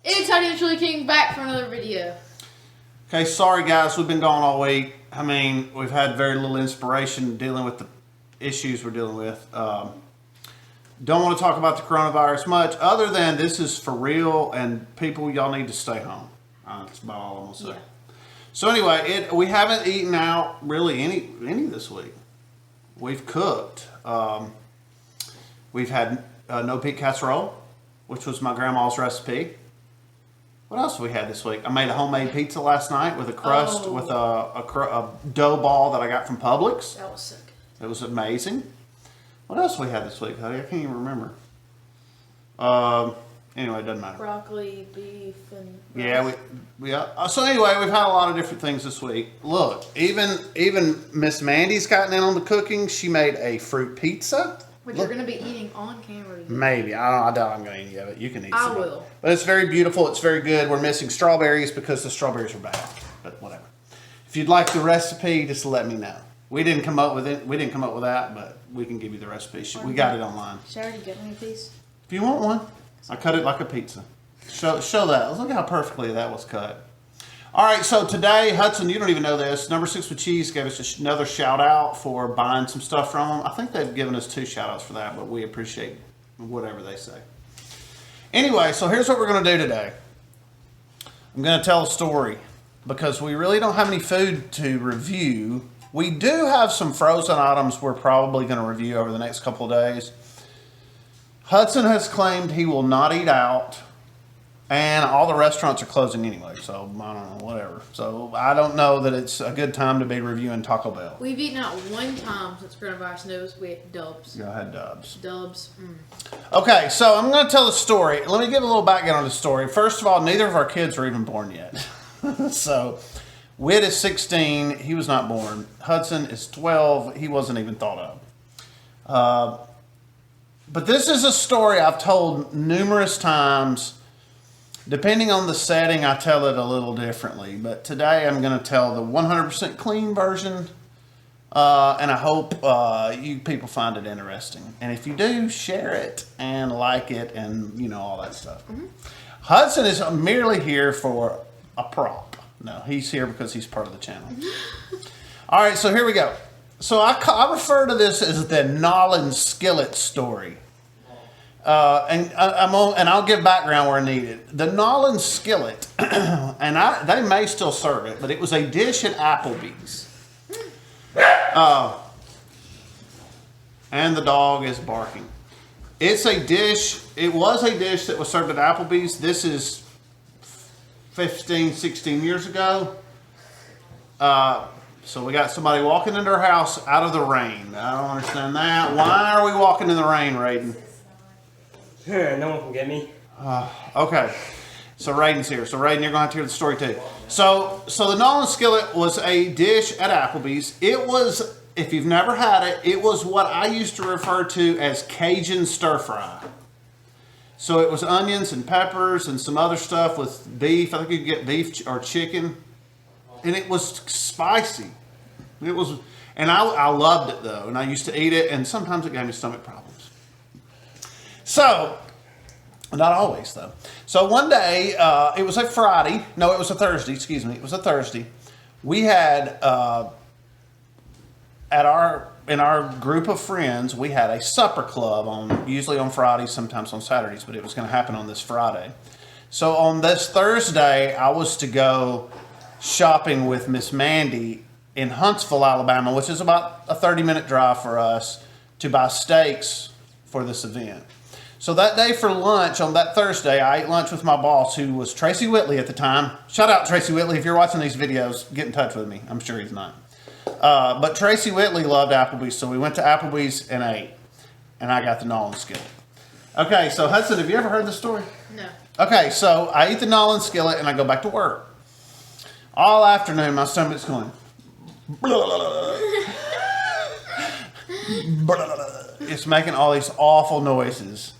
It's Huddy and Chili King back for another video. Okay, sorry guys, we've been gone all week. I mean, we've had very little inspiration dealing with the issues we're dealing with. Don't want to talk about the coronavirus much, other than this is for real, and people, y'all need to stay home. That's about all I'm gonna say. Yeah. So anyway, we haven't eaten out really any this week. We've cooked. We've had no peat casserole, which was my grandma's recipe. What else have we had this week? I made a homemade pizza last night with a crust, with a dough ball that I got from Publix. That was sick. It was amazing. What else we had this week, Huddy? I can't even remember. Anyway, it doesn't matter. Broccoli, beef, and yeah, so anyway, we've had a lot of different things this week. Look, even Miss Mandy's gotten in on the cooking. She made a fruit pizza. Which you're going to be eating on camera today. Maybe. I doubt I'm going to eat any of it. You can eat some. I will. But it's very beautiful. It's very good. We're missing strawberries because the strawberries are bad. But whatever. If you'd like the recipe, just let me know. We didn't come up with it. We didn't come up with that, but we can give you the recipe. We got it online. Should I already get me a piece? If you want one, I cut it like a pizza. Show that. Look how perfectly that was cut. All right, so today, Hudson, you don't even know this. Number 6 with Cheese gave us another shout out for buying some stuff from them. I think they've given us 2 shout outs for that, but we appreciate whatever they say. Anyway, so here's what we're going to do today. I'm going to tell a story because we really don't have any food to review. We do have some frozen items we're probably going to review over the next couple of days. Hudson has claimed he will not eat out. And all the restaurants are closing anyway, so I don't know, whatever. So I don't know that it's a good time to be reviewing Taco Bell. We've eaten out one time since coronavirus news. We had Dubs. Yeah, I had Dubs. Dubs. Okay, so I'm going to tell the story. Let me give a little background on the story. First of all, neither of our kids are even born yet. So Whit is 16. He was not born. Hudson is 12. He wasn't even thought of. But this is a story I've told numerous times. Depending on the setting, I tell it a little differently. But today I'm going to tell the 100% clean version. And I hope you people find it interesting. And if you do, share it and like it and, you know, all that stuff. Mm-hmm. Hudson is merely here for a prop. No, he's here because he's part of the channel. All right, so here we go. So I refer to this as the N'awlins Skillet story. And I'll give background where needed. The N'awlins Skillet, and they may still serve it, but it was a dish at Applebee's. And the dog is barking. It's a dish. It was a dish that was served at Applebee's. This is 15, 16 years ago. So we got somebody walking into our house out of the rain. I don't understand that. Why are we walking in the rain, Raiden? No one can get me. Okay. So Raiden's here. So Raiden, you're going to have to hear the story too. So the N'awlins Skillet was a dish at Applebee's. It was, if you've never had it, it was what I used to refer to as Cajun stir fry. So it was onions and peppers and some other stuff with beef. I think you could get beef or chicken. And it was spicy. It was, and I loved it though. And I used to eat it, and sometimes it gave me stomach problems. So, not always though. So one day, it was a Friday. No, it was a Thursday. Excuse me. It was a Thursday. We had in our group of friends, we had a supper club usually on Fridays, sometimes on Saturdays, but it was going to happen on this Friday. So on this Thursday, I was to go shopping with Miss Mandy in Huntsville, Alabama, which is about a 30-minute drive for us, to buy steaks for this event. So that day for lunch, on that Thursday, I ate lunch with my boss, who was Tracy Whitley at the time. Shout out Tracy Whitley. If you're watching these videos, get in touch with me. I'm sure he's not. But Tracy Whitley loved Applebee's, so we went to Applebee's and ate. And I got the N'awlins Skillet. Okay, so Hudson, have you ever heard this story? No. Okay, so I eat the N'awlins Skillet and I go back to work. All afternoon, my stomach's going. It's making all these awful noises.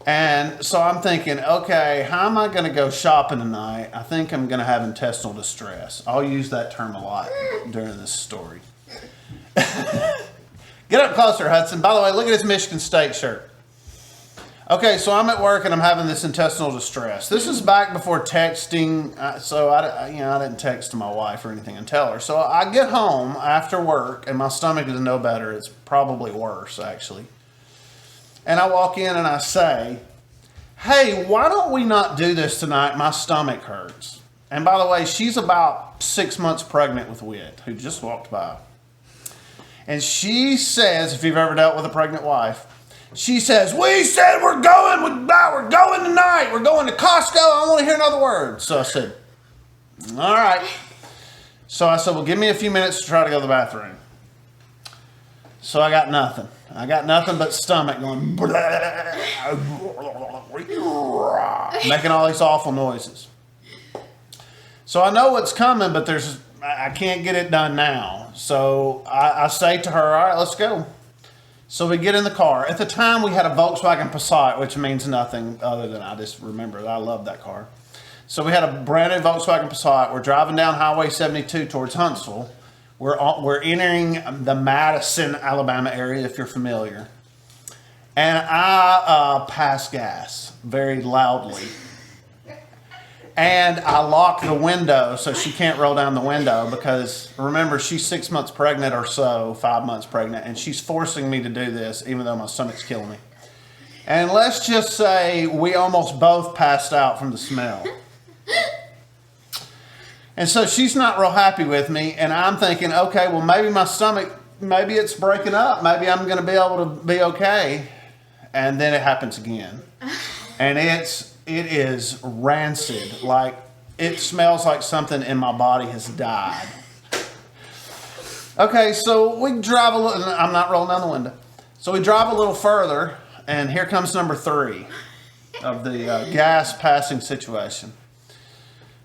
And so I'm thinking, okay, how am I going to go shopping tonight? I think I'm going to have intestinal distress. I'll use that term a lot during this story. Get up closer, Hudson. By the way, look at his Michigan State shirt. Okay, so I'm at work and I'm having this intestinal distress. This is back before texting, so I didn't text to my wife or anything and tell her. So I get home after work and my stomach is no better. It's probably worse, actually. And I walk in and I say, hey, why don't we not do this tonight? My stomach hurts. And by the way, she's about 6 months pregnant with Whit, who just walked by. And she says, if you've ever dealt with a pregnant wife, she says, we said we're going tonight. We're going to Costco. I don't want to hear another word. So I said, all right. So I said, well, give me a few minutes to try to go to the bathroom. So I got nothing. I got nothing but stomach going, making all these awful noises. So I know what's coming, but I can't get it done now. So I say to her, all right, let's go. So we get in the car. At the time, we had a Volkswagen Passat, which means nothing other than I just remember that I love that car. So we had a brand new Volkswagen Passat. We're driving down Highway 72 towards Huntsville. We're entering the Madison, Alabama area, if you're familiar. And I pass gas very loudly. And I lock the window so she can't roll down the window because, remember, she's 6 months pregnant or so, 5 months pregnant, and she's forcing me to do this even though my stomach's killing me. And let's just say we almost both passed out from the smell. And so she's not real happy with me, and I'm thinking, okay, well, maybe my stomach, maybe it's breaking up. Maybe I'm going to be able to be okay. And then it happens again. And it is rancid. Like, it smells like something in my body has died. Okay, so we drive a little, I'm not rolling down the window. So we drive a little further, and here comes number 3 of the gas passing situation.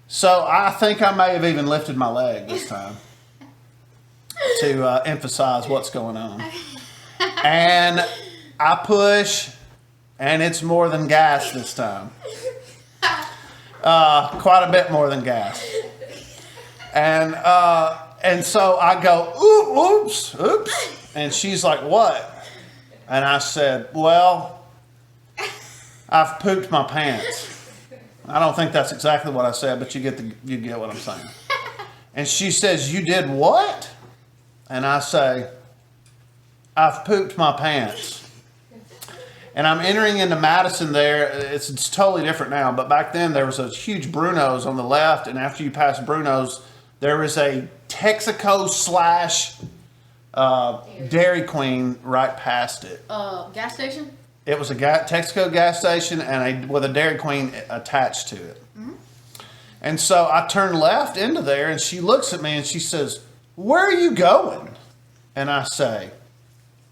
So I think I may have even lifted my leg this time to emphasize what's going on. And I push, and it's more than gas this time. Quite a bit more than gas. And so I go, oops. And she's like, what? And I said, well, I've pooped my pants. I don't think that's exactly what I said, but you get what I'm saying. And she says, you did what? And I say, I've pooped my pants. And I'm entering into Madison there. It's totally different now, but back then there was a huge Bruno's on the left, and after you pass Bruno's, there was a Texaco / Dairy Queen right past it. Gas station? It was a Texaco gas station and with a Dairy Queen attached to it. Mm-hmm. And so I turn left into there, and she looks at me and she says, where are you going? And I say,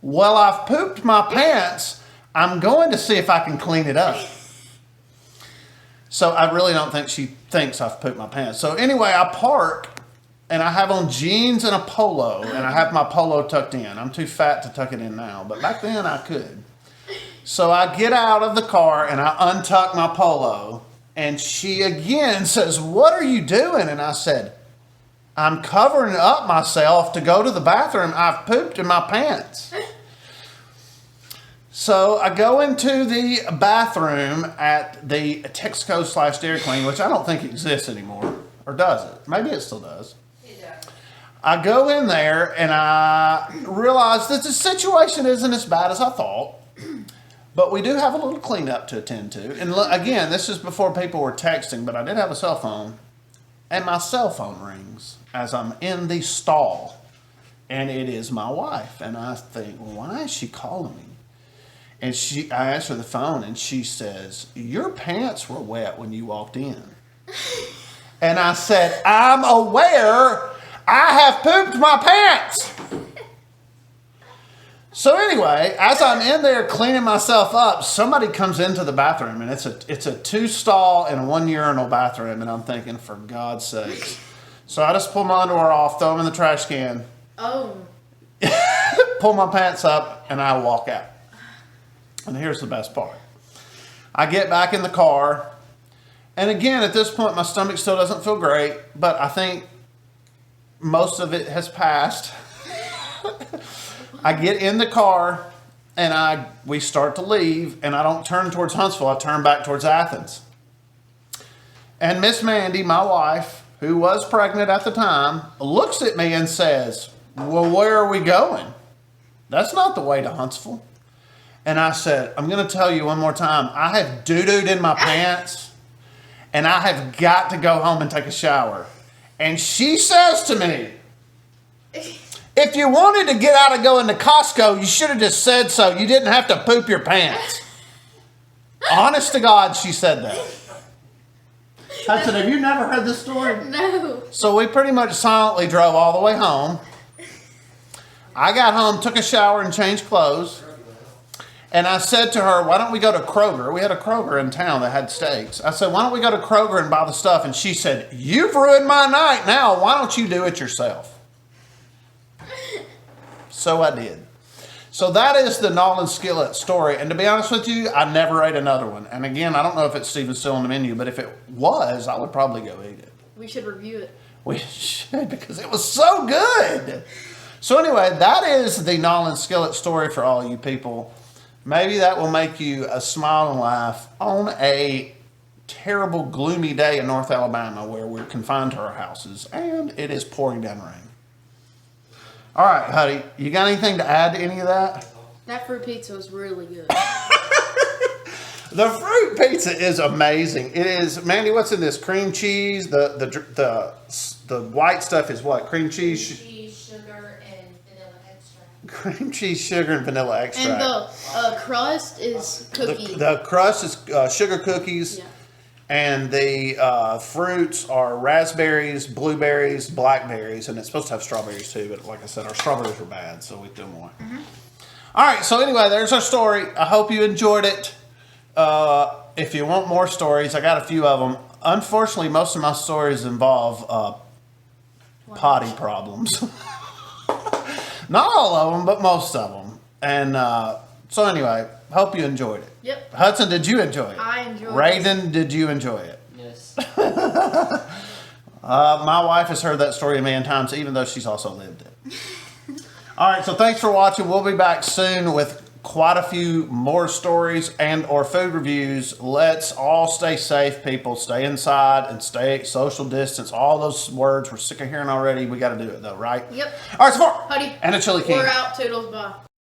well, I've pooped my pants. I'm going to see if I can clean it up. So I really don't think she thinks I've pooped my pants. So anyway, I park, and I have on jeans and a polo, and I have my polo tucked in. I'm too fat to tuck it in now, but back then I could. So I get out of the car and I untuck my polo, and she again says, what are you doing? And I said, I'm covering up myself to go to the bathroom. I've pooped in my pants. So I go into the bathroom at the Texaco / Dairy Queen, which I don't think exists anymore. Or does it? Maybe it still does. It does. I go in there and I realize that the situation isn't as bad as I thought. But we do have a little cleanup to attend to. And again, this is before people were texting, but I did have a cell phone. And my cell phone rings as I'm in the stall. And it is my wife. And I think, well, why is she calling me? And I answer the phone and she says, your pants were wet when you walked in. And I said, I'm aware I have pooped my pants. So anyway, as I'm in there cleaning myself up, somebody comes into the bathroom, and it's a 2-stall and 1 urinal bathroom, and I'm thinking, for God's sakes. So I just pull my underwear off, throw them in the trash can. Oh. Pull my pants up, and I walk out. And here's the best part. I get back in the car, and again, at this point, my stomach still doesn't feel great, but I think most of it has passed. I get in the car, and we start to leave, and I don't turn towards Huntsville. I turn back towards Athens. And Miss Mandy, my wife, who was pregnant at the time, looks at me and says, "Well, where are we going? That's not the way to Huntsville." And I said, "I'm going to tell you one more time. I have doo-dooed in my pants, and I have got to go home and take a shower." And she says to me, "If you wanted to get out of going to Costco, you should have just said so. You didn't have to poop your pants." Honest to God, she said that. Hudson, have you never heard this story? No. So we pretty much silently drove all the way home. I got home, took a shower, and changed clothes. And I said to her, "Why don't we go to Kroger?" We had a Kroger in town that had steaks. I said, "Why don't we go to Kroger and buy the stuff?" And she said, "You've ruined my night now. Why don't you do it yourself?" So I did. So that is the N'awlins Skillet story. And to be honest with you, I never ate another one. And again, I don't know if it's even still on the menu, but if it was, I would probably go eat it. We should review it. We should, because it was so good. So anyway, that is the N'awlins Skillet story for all you people. Maybe that will make you smile and laugh on a terrible, gloomy day in North Alabama where we're confined to our houses and it is pouring down rain. All right, Huddy, you got anything to add to any of that? That fruit pizza was really good. The fruit pizza is amazing. It is, Mandy. What's in this? Cream cheese. The white stuff is what? Cream cheese. Cream cheese, sugar, and vanilla extract. Cream cheese, sugar, and vanilla extract. And the crust is cookie. The crust is sugar cookies. Yeah. And the fruits are raspberries, blueberries, blackberries, and it's supposed to have strawberries too. But like I said, our strawberries were bad, so we threw them away. Mm-hmm. All right, so anyway, there's our story. I hope you enjoyed it. If you want more stories, I got a few of them. Unfortunately, most of my stories involve potty problems. Not all of them, but most of them. And so anyway, hope you enjoyed it. Yep. Hudson, did you enjoy it? I enjoyed it. Raiden, did you enjoy it? Yes. My wife has heard that story a million times, even though she's also lived it. All right, so thanks for watching. We'll be back soon with quite a few more stories and or food reviews. Let's all stay safe, people. Stay inside and stay social distance. All those words we're sick of hearing already. We got to do it, though, right? Yep. All right, support. Huddy. And a chili king. We're out. Toodles. Bye.